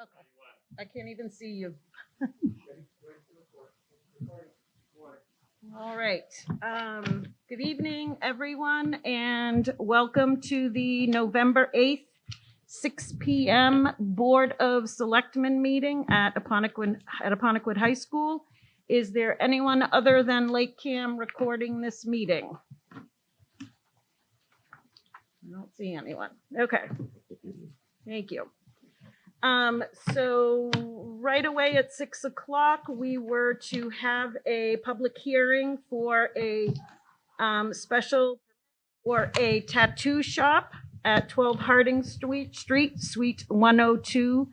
Okay. I can't even see you. All right. Good evening, everyone, and welcome to the November 8th, 6 p.m. Board of Selectmen meeting at Apponequid High School. Is there anyone other than LakeCAM recording this meeting? I don't see anyone. Okay. Thank you. So right away at 6 o'clock, we were to have a public hearing for a special or a tattoo shop at 12 Harding Street, Suite 102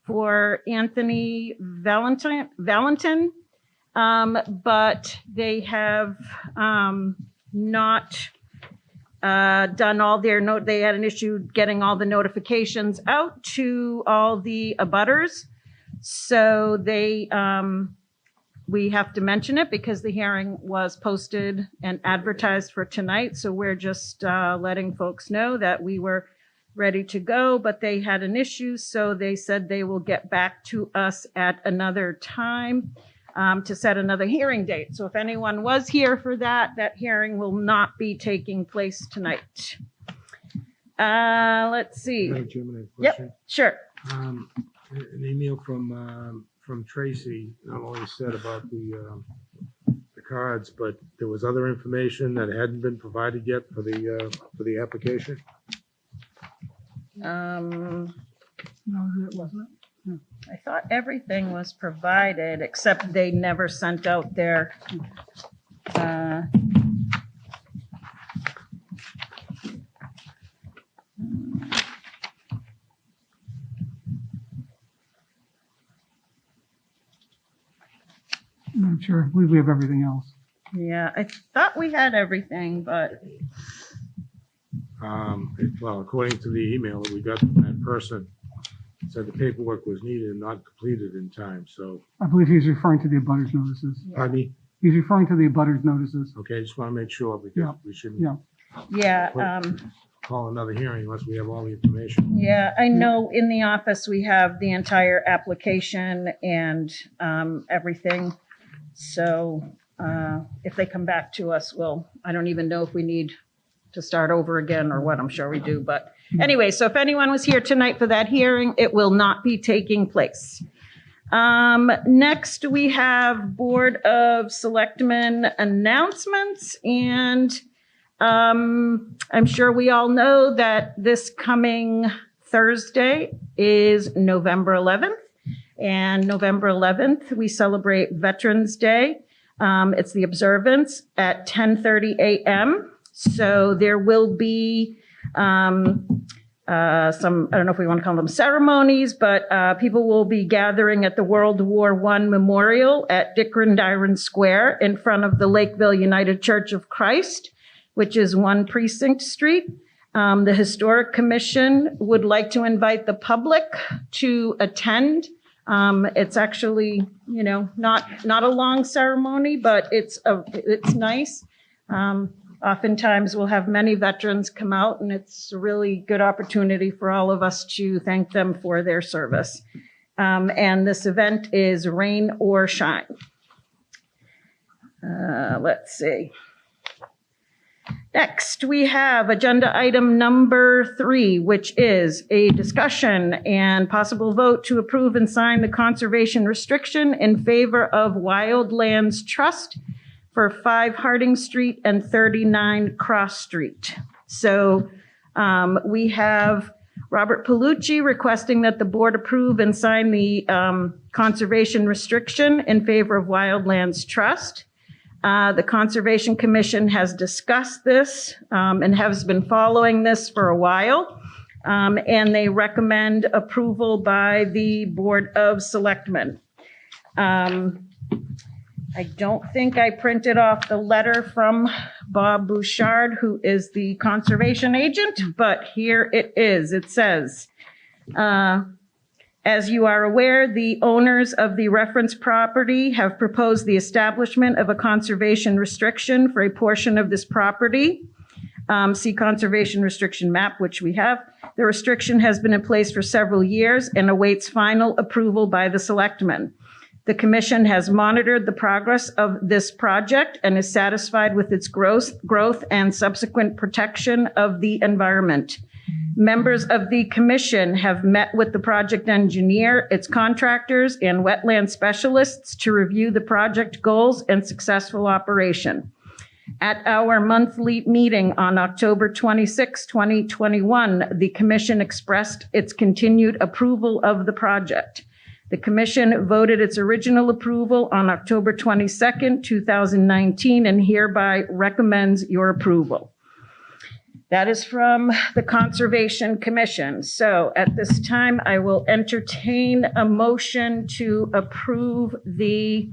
for Anthony Valentin. But they have not done all their they had an issue getting all the notifications out to all the abutters. So they, we have to mention it because the hearing was posted and advertised for tonight. So we're just letting folks know that we were ready to go, but they had an issue. So they said they will get back to us at another time to set another hearing date. So if anyone was here for that, that hearing will not be taking place tonight. Let's see. Madam Chairman, I have a question. Yep, sure. An email from Tracy not only said about the cards, but there was other information that hadn't been provided yet for the application. No, it wasn't. I thought everything was provided, except they never sent out their, I'm sure. I believe we have everything else. yeah, I thought we had everything, but Well, according to the email that we got from that person, it said the paperwork was needed and not completed in time. So I believe he's referring to the abutters notices. pardon me? He's referring to the abutters notices. Okay, just want to make sure because Yeah. we shouldn't yeah, call another hearing unless we have all the information. yeah, I know in the office we have the entire application and everything. So if they come back to us, I don't even know if we need to start over again or what. I'm sure we do. But anyway, so if anyone was here tonight for that hearing, it will not be taking place. Next, we have Board of Selectmen announcements. And I'm sure we all know that this coming Thursday is November 11th. And November 11th, we celebrate Veterans Day. It's the observance at 10:30 a.m. So there will be some, I don't know if we want to call them ceremonies, but people will be gathering at the World War I Memorial at Dickrand Square in front of the Lakeville United Church of Christ, which is 1 Precinct Street. The Historic Commission would like to invite the public to attend. It's actually, not a long ceremony, but it's nice. Oftentimes we'll have many veterans come out, and it's a really good opportunity for all of us to thank them for their service. And this event is rain or shine. Let's see. Next, we have agenda item number 3, which is a discussion and possible vote to approve and sign the conservation restriction in favor of Wildlands Trust for 5 Harding Street and 39 Cross Street. So we have Robert Palucci requesting that the board approve and sign the conservation restriction in favor of Wildlands Trust. The Conservation Commission has discussed this and has been following this for a while. And they recommend approval by the Board of Selectmen. I don't think I printed off the letter from Bob Bouchard, who is the conservation agent, but here it is. It says, as you are aware, the owners of the reference property have proposed the establishment of a conservation restriction for a portion of this property. See conservation restriction map, which we have. The restriction has been in place for several years and awaits final approval by the selectmen. The commission has monitored the progress of this project and is satisfied with its growth and subsequent protection of the environment. Members of the commission have met with the project engineer, its contractors, and wetland specialists to review the project goals and successful operation. At our monthly meeting on October 26, 2021, the commission expressed its continued approval of the project. The commission voted its original approval on October 22nd, 2019, and hereby recommends your approval. That is from the Conservation Commission. So at this time, I will entertain a motion to approve the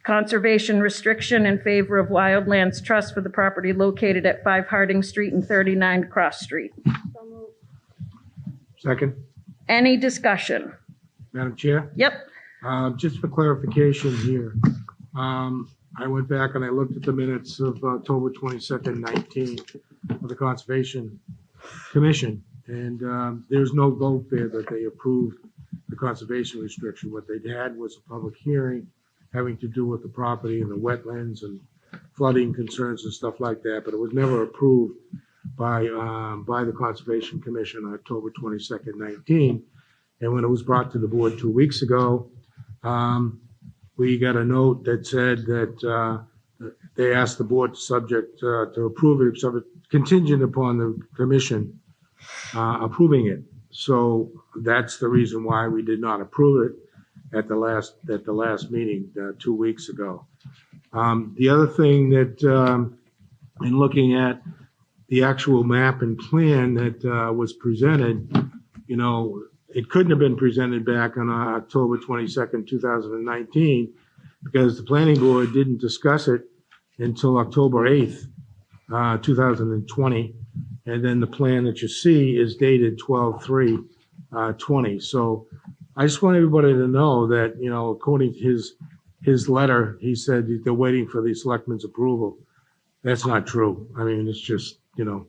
conservation restriction in favor of Wildlands Trust for the property located at 5 Harding Street and 39 Cross Street. Second. Any discussion? Madam Chair? Yep. Just for clarification here, I went back and I looked at the minutes of October 22nd, 19 of the Conservation Commission, and there's no vote there that they approved the conservation restriction. What they had was a public hearing having to do with the property and the wetlands and flooding concerns and stuff like that, but it was never approved by the Conservation Commission on October 22nd, 19. And when it was brought to the board 2 weeks ago, we got a note that said that they asked the board to approve it, contingent upon the commission approving it. So that's the reason why we did not approve it at the last meeting 2 weeks ago. The other thing that in looking at the actual map and plan that was presented, you know, it couldn't have been presented back on October 22nd, 2019, because the planning board didn't discuss it until October 8th, 2020. And then the plan that you see is dated 12/3/20. So I just want everybody to know that, you know, according to his letter, he said they're waiting for the selectmen's approval. That's not true. I mean, it's just, you know,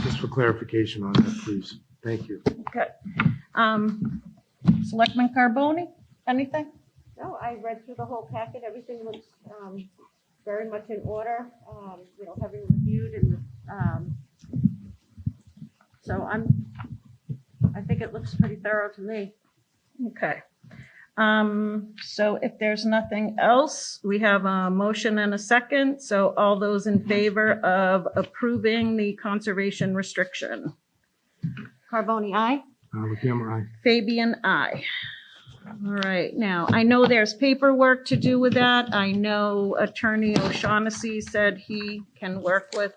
just for clarification on that, please. Thank you. Okay. Selectman Carboni, anything? No, I read through the whole packet. Everything looks very much in order. You know, having reviewed and so I think it looks pretty thorough to me. Okay. So if there's nothing else, we have a motion and a second. So all those in favor of approving the conservation restriction? Carboni, aye. LakeCAM, aye. Fabian, aye. All right, now, I know there's paperwork to do with that. I know Attorney O'Shaughnessy said he can work with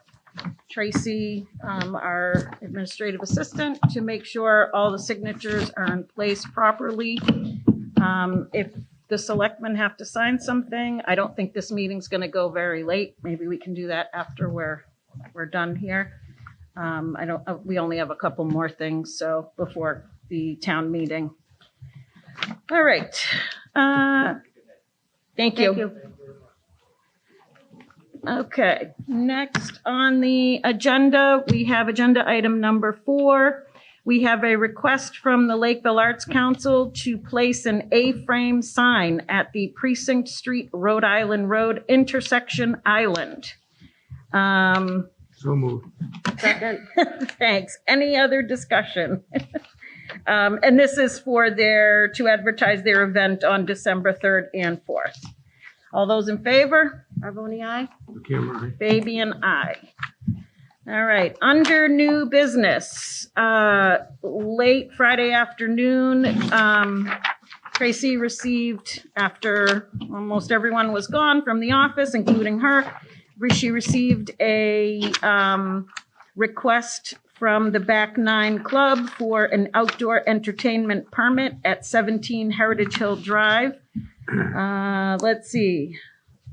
Tracy, our administrative assistant, to make sure all the signatures are in place properly. If the selectmen have to sign something, I don't think this meeting's gonna go very late. Maybe we can do that after we're done here. We only have a couple more things, so before the town meeting. All right. Thank you. Okay, next on the agenda, we have agenda item number 4. We have a request from the Lakeville Arts Council to place an A-frame sign at the Precinct Street, Rhode Island Road intersection island. So moved. Second. Thanks. Any other discussion? And this is for to advertise their event on December 3rd and 4th. All those in favor? Carboni, aye. LakeCAM, aye. Fabian, aye. All right, under new business, late Friday afternoon, Tracy received, after almost everyone was gone from the office, including her, she received a request from the Back Nine Club for an outdoor entertainment permit at 17 Heritage Hill Drive. Let's see.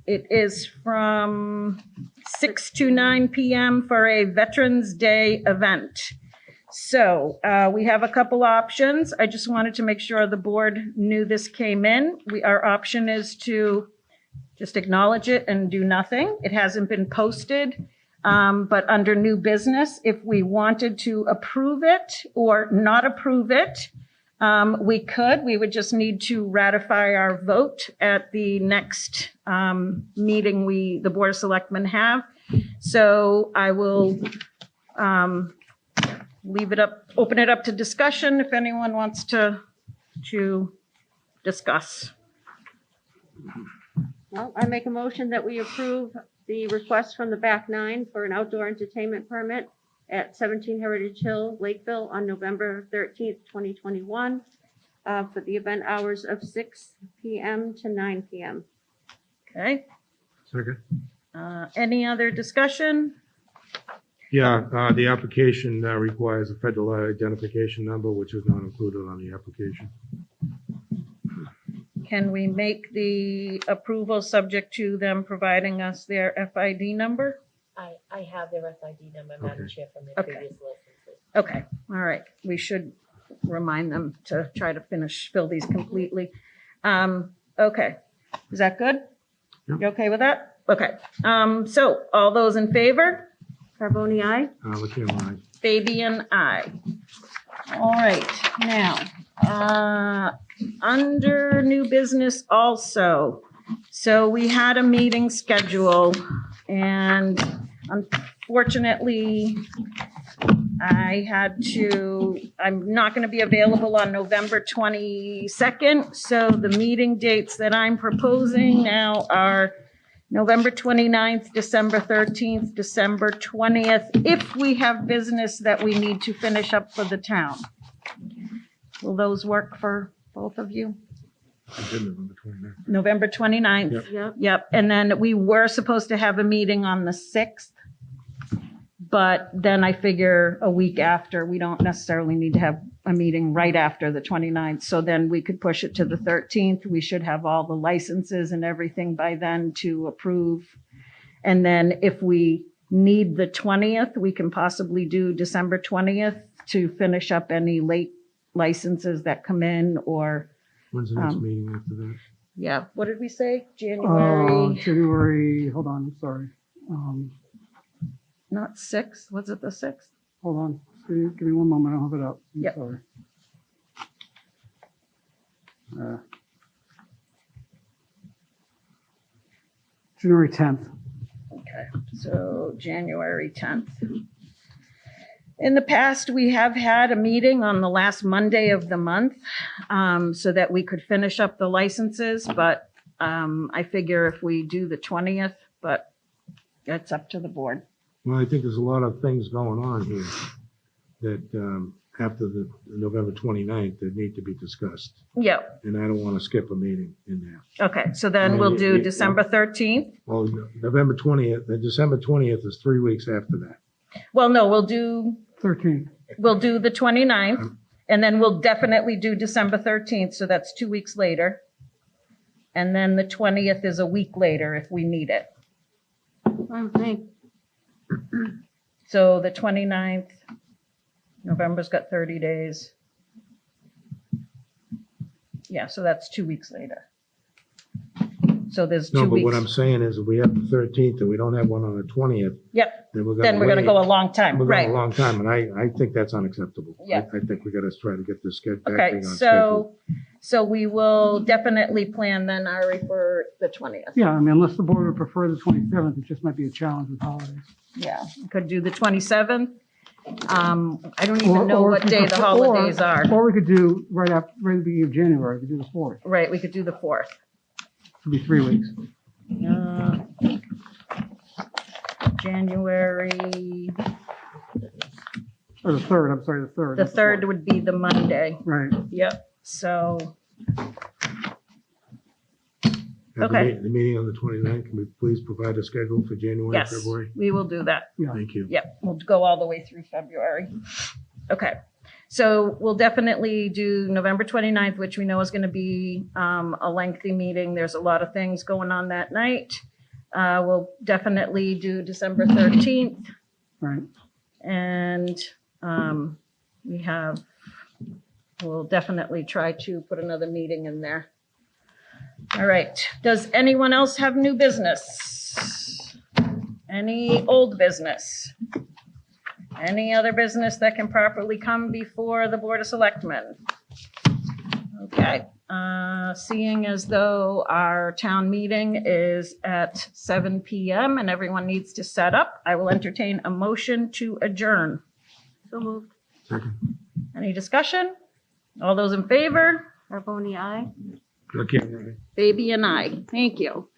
It is from 6 to 9 p.m. for a Veterans Day event. So we have a couple options. I just wanted to make sure the board knew this came in. Our option is to just acknowledge it and do nothing. It hasn't been posted. But under new business, if we wanted to approve it or not approve it, we could. We would just need to ratify our vote at the next meeting the Board of Selectmen have. So I will open it up to discussion if anyone wants to discuss. Well, I make a motion that we approve the request from the Back Nine for an outdoor entertainment permit at 17 Heritage Hill, Lakeville, on November 13th, 2021, for the event hours of 6 p.m. to 9 p.m. Okay. Second. Any other discussion? Yeah, the application requires a federal identification number, which is not included on the application. Can we make the approval subject to them providing us their FID number? I have their FID number, Madam Okay. Chair, from their Okay. previous licenses. Okay, all right. We should remind them to try to fill these completely. Okay, is that good? Yep. You okay with that? Okay, so all those in favor? Carboni, aye? LakeCAM, aye. Fabian, aye. All right, now, under new business also. So we had a meeting schedule and unfortunately, I'm not going to be available on November 22nd. So the meeting dates that I'm proposing now are November 29th, December 13th, December 20th, if we have business that we need to finish up for the town. Will those work for both of you? I did November 29th. November 29th. Yep. Yep. Yep, and then we were supposed to have a meeting on the 6th, but then I figure a week after, we don't necessarily need to have a meeting right after the 29th, so then we could push it to the 13th. We should have all the licenses and everything by then to approve. And then if we need the 20th, we can possibly do December 20th to finish up any late licenses that come in or, When's the next meeting after that? yeah, what did we say? January, January, hold on, I'm sorry. not 6th, was it the 6th? Hold on, give me one moment, I'll have it up. I'm Yep. sorry. January 10th. Okay, so January 10th. In the past, we have had a meeting on the last Monday of the month so that we could finish up the licenses, but I figure if we do the 20th, but it's up to the board. Well, I think there's a lot of things going on here that after the November 29th that need to be discussed. Yep, And I don't want to skip a meeting in there. okay, so then we'll do December 13th. Well, November 20th, December 20th is 3 weeks after that. Well, no, we'll do 13th. the 29th, and then we'll definitely do December 13th, so that's 2 weeks later. And then the 20th is a week later if we need it. I think. So the 29th, November's got 30 days. Yeah, so that's 2 weeks later. So there's 2 No, but what I'm weeks. saying is if we have the 13th and we don't have one on the 20th, Yep, then we're then we're gonna go a long time, We're going a right? long time, and I think that's unacceptable. Yeah. I think we gotta try to get this back Okay, on schedule. so we will definitely plan then, Ari, for the 20th. Yeah, I mean, unless the board would prefer the 27th, it just might be a challenge with holidays. Yeah, we could do the 27th. I don't Or- even know or what if you day the prefer- holidays are. Or we could do right at the beginning of January, we could do the 4th. Right, we could do the 4th. It'd be 3 weeks. January, Or the 3rd, I'm sorry, the 3rd. the not 3rd 4th. would be the Monday. Right. Yep, so, Have okay. The meeting on the 29th, can we please provide a schedule for January, yes, February? we will do that. Yeah. Thank you. Yep, we'll go all the way through February. Okay, so we'll definitely do November 29th, which we know is going to be a lengthy meeting. There's a lot of things going on that night. We'll definitely do December 13th. Right. And we'll definitely try to put another meeting in there. All right. Does anyone else have new business? Any old business? Any other business that can properly come before the Board of Selectmen? Okay. Seeing as though our town meeting is at 7 p.m. and everyone needs to set up, I will entertain a motion to adjourn. So moved. Second. Any discussion? All those in favor? Carboni, aye. Okay. Baby and I. Thank you.